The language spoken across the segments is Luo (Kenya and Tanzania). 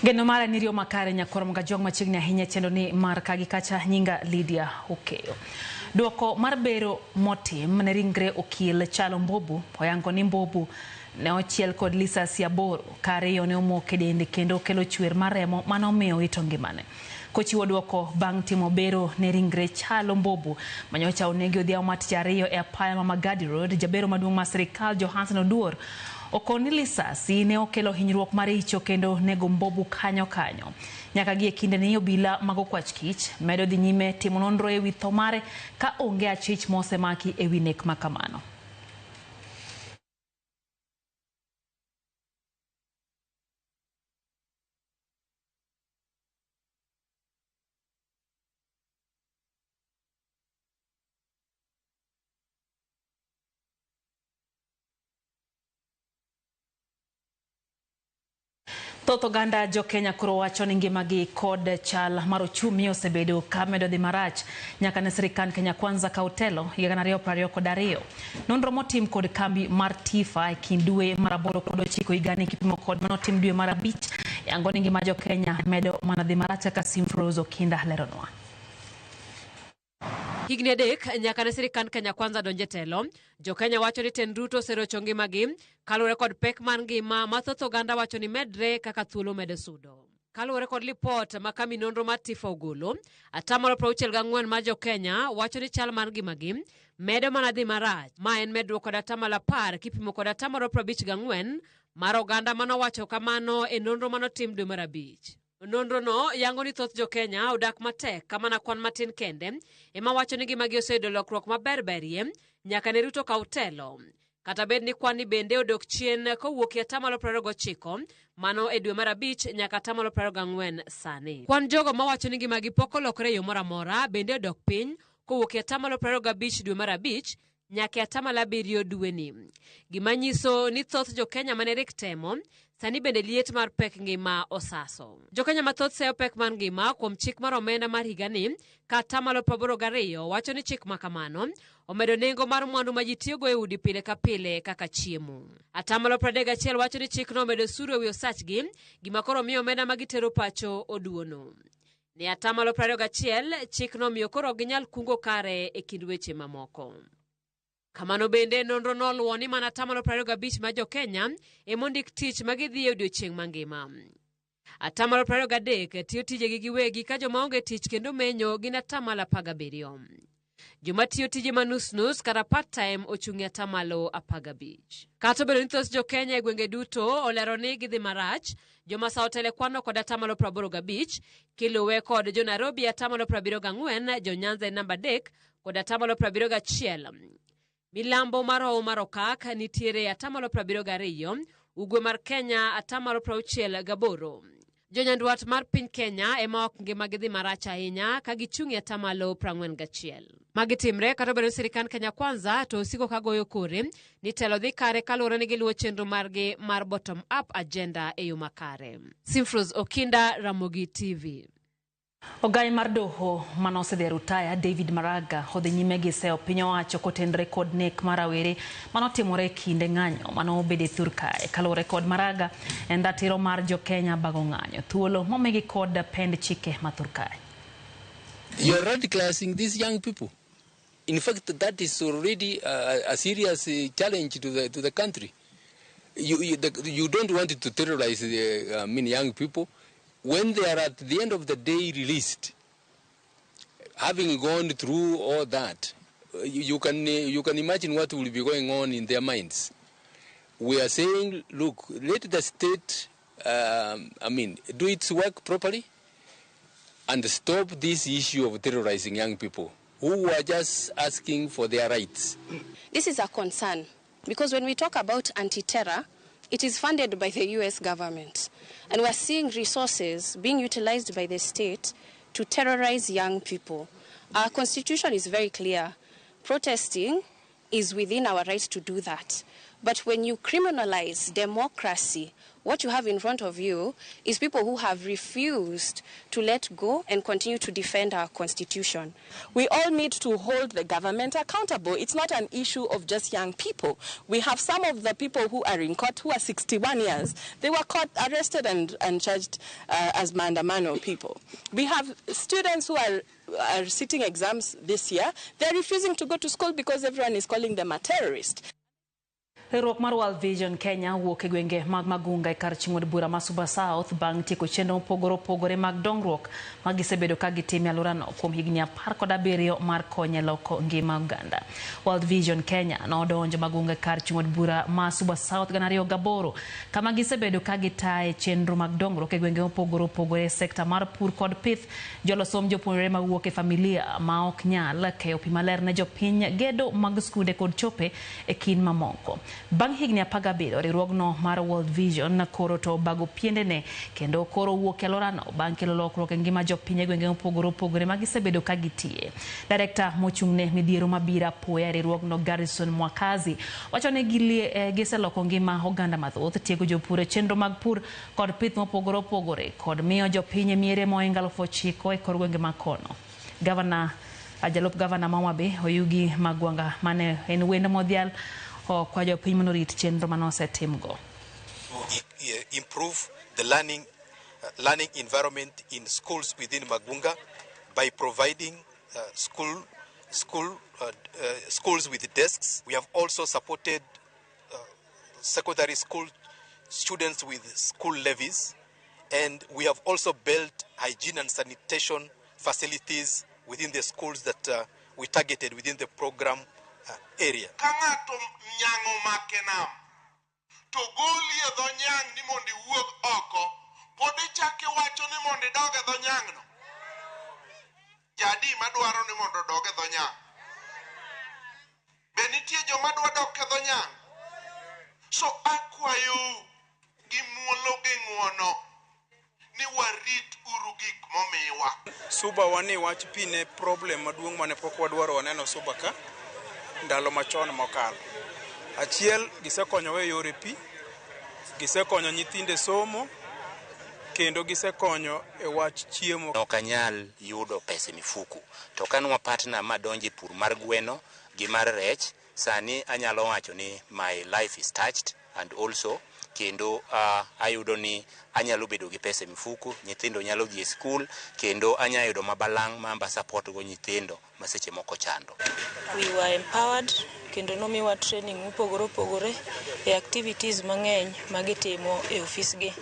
Geno mara nirio makare nyakoro mga jong machiegni ahinya chendo ni mar kagi kacha nyinga Lydia Okeyo. Duoko mar bero motim ne ringre okil Chalo Mbobu oyango ni Mbobu ne ochiel kod lisasi 8 kariyo ne omoke dende kendo kelo chwer mar remo mano miyo ito ngimane. Kochiwo duoko bang' timo bero ne ringre Chalo Mbobu manyocha onegi odhiambo mar tich ariyo e apaya ma Magadi Road. Jabero maduong' mar sirikal Johansen Oduor okoni lisasi ne okelo hinyruok mar icho kendo nego Mbobu kanyo. Nyaka gi e kinde ni obila mago kwach kich medo dhi nyime timo nonro e wi tho mare ka onge achich mosemaki e wi nek makamano. Thoth oganda jo Kenya koro wacho ni ngimagi kod chal mar ochumi osebedo ka medo dhi marach nyaka ne sirikal Kenya Kwanza ka otelo higa 2022. Nonro motim kod kambi mar Tifa e kind dwe mar 8 kod 9 higani kipimo kod manotim dwe mar 5 yango ni ngima jo Kenya medo mana dhi marach ka Simfrozo Kinda leronwa. Higni adek nyaka ne sirikal Kenya Kwanza donje telo, jo Kenya wacho ni Ten Ruto oserocho ngimagi kaluwore kod pek mar ngima mathoth oganda wacho ni medre kaka thuolo medo sudo. Kaluwore kod lipot ma kambi nonro mar Tifa ogolo, 64% mar jo Kenya wacho ni chal mar ngimagi medo mana dhi marach. Ma en medruok kod 10% kipimo kod 54% mar oganda mano wacho kamano e nonro manotim dwe mar 5. Nonro no yango ni thoth jo Kenya odak matek kama na kwan matin kende ema wacho ni ngimagi oseyudo lokruok maberberie nyaka ne Ruto ka utelo. Kata bed ni kwan ni bende odok chien kowuok 29 mano e dwe mar 5 nyaka 24 sani. Kwan jogo mawacho ni ngimagi pok olokore yo moro amora bende odok piny kowuok 25 dwe mar 5 nyaka 17 dwe ni. Gima nyiso ni thoth jo Kenya mane rik temo sani bende liet mar pek ngima osaso. Jo Kenya mathoth seyo pek mar ngima kuom chik mar omenda mar higani ka 82 wacho ni chik makamano omedo nengo mar mwandu ma ji tiyogo e udi pile ka pile kaka chiemo. 31 wacho ni chik no omedo suru e wi osachgi gima koro miyo omenda ma gitero pacho oduono. Ne 21 chik no miyo koro ginyal kungo kare e kind weche mamoko. Kamano bende nonro noluwo ni mana 25 ma jo Kenya emondik tich magidhi e odiochieng' mangima. 23 tiyo tijegi giwegi ka joma onge tich kendo menyo gin 17. Joma tiyo tije manus kata part time ochung'e 15. Kata bedo ni thoth jo Kenya e gwenge duto olero ni gidhi marach, joma sa otele kwano kod 85 kiluwe kod jo Nairobi 74, jo Nyanza namba 3 kod 71. Milambo mar Okak nitiere 72, ugwe mar Kenya 68. Jo Nyanduat mar piny Kenya ema ok ngimagi dhi marach ahinya ka gichung'e 41. Magitimre kata bedo sirikal Kenya Kwanza to osiko ka goyo kore ni telo dhi kare kaluwore ni giluwo chenro margi mar bottom up agenda e yo makare. Simfrozo Kinda, Ramogi TV. Ogai mar doho manosedhi rutaya David Maraga odhi nyime gi seyo piny owacho kotenre kod nek mar rawere manotimore kinde ng'anyo manobede Thurkae. Kaluwore kod Maraga en ratiro mar jo Kenya bago ng'anyo thuolo momigi kod pend chike ma Thurkae. You are radicalizing these young people. In fact, that is already a serious challenge to the country. You don't want to terrorize many young people. When they are at the end of the day released, having gone through all that, you can imagine what will be going on in their minds. We are saying, look, let the state, do its work properly and stop this issue of terrorizing young people who are just asking for their rights. This is a concern because when we talk about anti-terror, it is funded by the US government. And we're seeing resources being utilized by the state to terrorize young people. Our constitution is very clear. Protesting is within our right to do that. But when you criminalize democracy, what you have in front of you is people who have refused to let go and continue to defend our constitution. We all need to hold the government accountable. It's not an issue of just young people. We have some of the people who are in court who are 61 years. They were caught, arrested and charged as maandamano people. We have students who are sitting exams this year. They're refusing to go to school because everyone is calling them a terrorist. Riwruok mar World Vision Kenya wuok e gwenge mag Magunga e kar ching'od bura ma Suba South bang' tieko chenro mopogore mag dongruok ma gisebedo ka gitimo e alworano kuom higni 17 mar konyo loko ngima oganda. World Vision Kenya nodonjo Magunga e kar ching'od bura ma Suba South 2008 kama gisebedo ka gitaye chenro mag dongruok e gwenge mopogore e sekta mar pur kod pith, jolosom jopuonjre mawuok e familia ma ok nyal keyo pi maler ne jopiny, gedo mag skunde kod chope e kin mamoko. Bang' higni 17 riwruogno mar World Vision koro to bago piendene kendo koro wuok e alworano bang' kelo lokruok e ngima jopiny e gwenge mopogore ma gisebedo ka gitiye. Director mochung'ne midhiero mabiro apoya e riwruogno Garrison Mwakazi wacho ni giseloko ngima oganda mathoth, tiego jopur e chenro mag pur kod pith mopogore kod miyo jopiny miere moinga 9,000 e kor gwenge makono. Jalup gavana Mamabe Oyugi Magwanga mane en wendo modhial kwa jopiny monorit chenro manosetimgo. Improve the learning environment in schools within Magunga by providing schools with desks. We have also supported secondary school students with school levies, and we have also built hygiene and sanitation facilities within the schools that we targeted within the program area. Kangato nyango makenam to goli e do nyang ni mondi wuog oko podi chake wacho ni mondi doge do nyang no jadi madwaro ni mondo doge do nyang benitie jo madwa doge do nyang so akwayo gi muolo gi nguono ni warit uru gik momiwa. Suba wani wach pine problem maduong' mane pok wadwaro waneno Suba ka ndalo machon mokalo. Achiel gisekonyo e yore pi, gisekonyo nyithinde somo, kendo gisekonyo e wach chiemo. Ok anyal yudo pesa mifuku. To kanwa partner madonje pur mar gweno gi mar rech, sani anyalo wacho ni my life is touched, and also kendo ayudo ni anyalo bedo gi pesa mifuku, nyithindo nyalo dhi e school, kendo anyalo yudo mabalang' mamba support go nyithindo maseche moko chando. We were empowered kendo nomiwa training mopogore e activities mang'eny magitimo e ofisgi.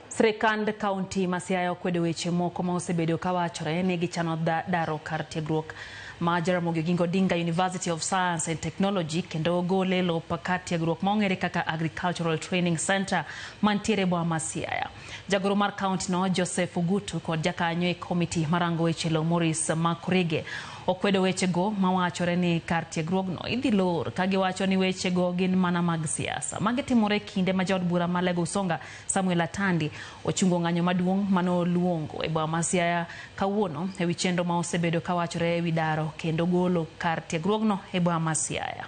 Sirikand kaunti ma Siaya okwedo weche moko ma osebedo ka wachore ni gichano daro kar tiegruok ma Jaramogi Oginga Odinga University of Science and Technology kendo gole lopa kar tiegruok ma ong'ere kaka Agricultural Training Center mantiere Boma Siaya. Jagoro mar kaunti no Joseph Ogutu kod jakanyo e komiti marango weche lo Morris Makurege okwedo weche go mawachore ni kar tiegruogno idhi lor ka giwacho ni weche go gin mana mag siasa. Magitimore kinde ma jaod bura ma Lego Usonga Samuel Atandi ochungo ng'anyo maduong' mano luongo e Boma Siaya kawuono e wi chenro ma osebedo ka wachore e wi daro kendo golo kar tiegruogno e Boma Siaya.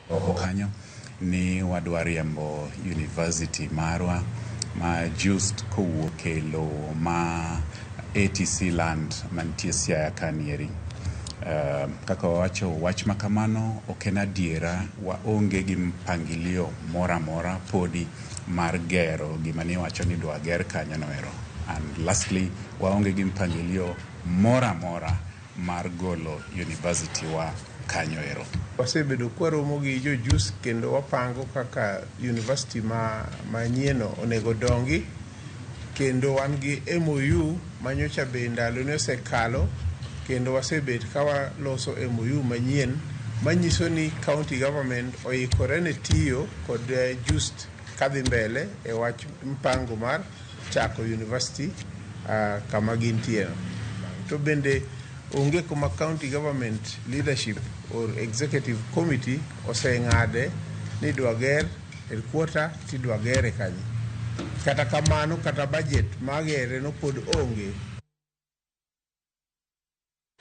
Okanyo ni wadwa riembo university marwa ma just kowuok e lo ma ATC land mantie Siaya kanieri. Kaka wacho wach makamano ok en adiera, waonge gi mpangilio mora podi mar gero gima ni wacho ni dwa ger kanyono ero. And lastly, waonge gi mpangilio mora mar golo university wa kanyo ero. Wasebedo kwaromo gi jojus kendo wapango kaka university manyieno onego dongi, kendo wan gi MOU manyocha be ndalo ne osekalo, kendo wasebet ka waloso MOU manyien manyiso ni county government oikore ne tiyo kod just kadhi mbele e wach mpango mar chako university kama gintie. To bende onge kuma county government leadership or executive committee oseng'ade ni dwager headquarter ti dwagere kanyi. Kata kamano kata budget magere no pod onge.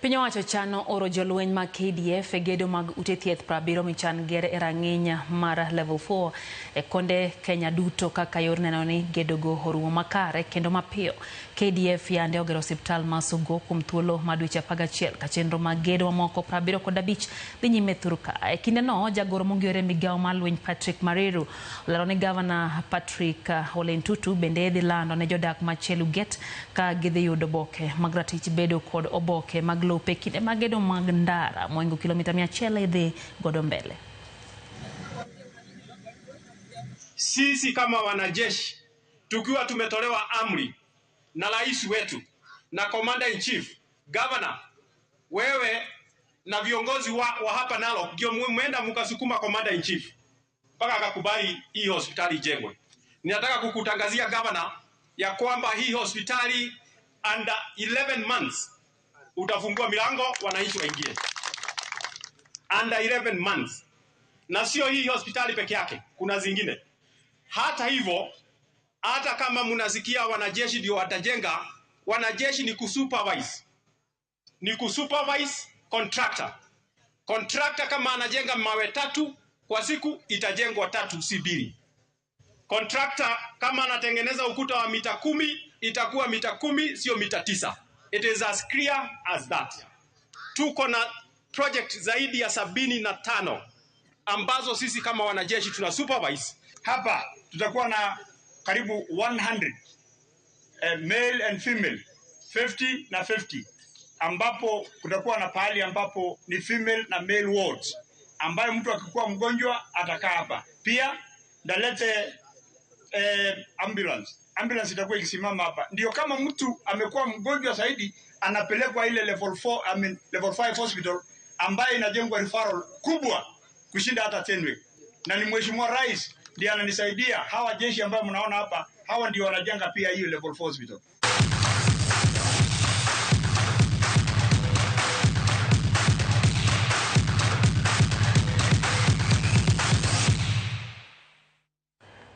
Piny owacho chano oro jolweny mag KDF e gedo mag ute thieth 70 michan gere e rang'iny mar level 4 e konde Kenya duto kaka yor neno ni gedogo orumo makare kendo mapiyo. KDF yande ogero osiptal ma Sugo kuom thuolo mar dweche 11 ka chenro mag gedo mamoko 75 dhi nyime Thurka. E kindeno jagoro mong'ere migawo mar lweny Patrick Mareru olero ni gavana Patrick Ole Ntutu bende dhi lando ne jodak ma Cheluget ka gidhi yudo oboke mag ratich bedo kod oboke mag lope kinde magedo mag ndara moingo kilomita 100 dhi godo mbele. Sisi kama wanajeshi tukiwa tumetolewa amri na rais wetu na commander in chief, governor, wewe na viongozi wa hapa nalo ndio muenda mkasukuma commander in chief mpaka akakubali hii hospitali ijengwe. Ninataka kukutangazia governor ya kwamba hii hospitali under 11 months utafungua milango wananchi waingie. Under 11 months. Na sio hii hospitali peke yake, kuna zingine. Hata hivyo, hata kama mnasikia wanajeshi ndio watajenga, wanajeshi ni kusupervise. Ni kusupervise contractor. Contractor kama anajenga mawe 3 kwa siku, itajengwa 3 si 2. Contractor kama anatengeneza ukuta wa mita 10, itakuwa mita 10 sio mita 9. It is as clear as that. Tuko na project zaidi ya 75 ambazo sisi kama wanajeshi tuna supervise. Hapa tutakuwa na karibu 100 male and female 50 na 50, ambapo kutakuwa na pahali ambapo ni female na male wards, ambayo mtu akikuwa mgonjwa atakaa hapa. Pia ndalete ambulance itakuwa ikisimama hapa. Ndio kama mtu amekuwa mgonjwa zaidi anapelekwa ile level 4 level 5 hospital ambayo inajengwa referral kubwa kushinda hata Tenwe. Na ni Mheshimiwa Rais ndiye ananisaidia. Hawa jeshi ambao mnaona hapa, hawa ndio wanajenga pia hiyo level 4 hospital.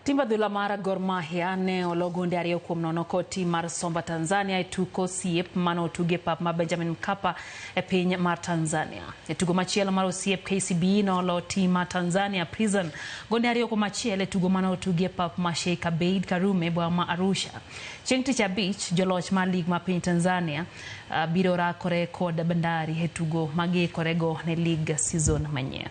Timba dhula mara Gor Mahia ne ologunde ariyo kuom nono koti mar Somba Tanzania etuko siep mano otuge pap ma Benjamin Mkapa e piny mar Tanzania. Etugo machielo mar osiep KCB no olo tim mar Tanzania Prison gonde ariyo kuom achiel etugo mano otuge pap ma Sheikh Abeid Karume bwa ma Arusha. Chieng' Tich Abich joloch mar lig ma piny Tanzania biro rakore kod Bandari etugo magikorego ne lig season manyien.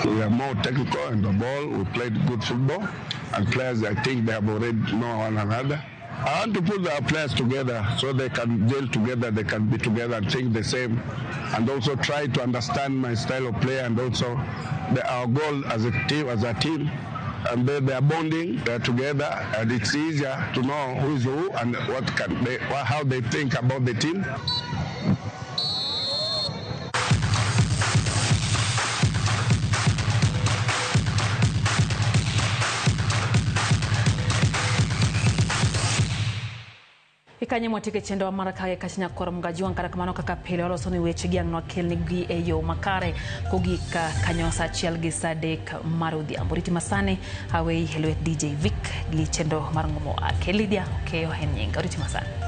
We are more technical in the ball. We played good football, and players, I think they have already know one another. I want to put our players together so they can deal together, they can be together and think the same, and also try to understand my style of play, and also our goal as a team. And they are bonding, they are together, and it's easier to know who is who and how they think about the team. Ikanye motike chendo mara kage kachnya korom gajuan kara kamano kaka pele oloso ni weche gi ang'no kelni gi e yo makare kogika kanyosa achiel gi sadek marudhi amboriti masane hawe helwet DJ Vic gi chendo mar ngomo akelidia keyo hen nyinga oriti masane.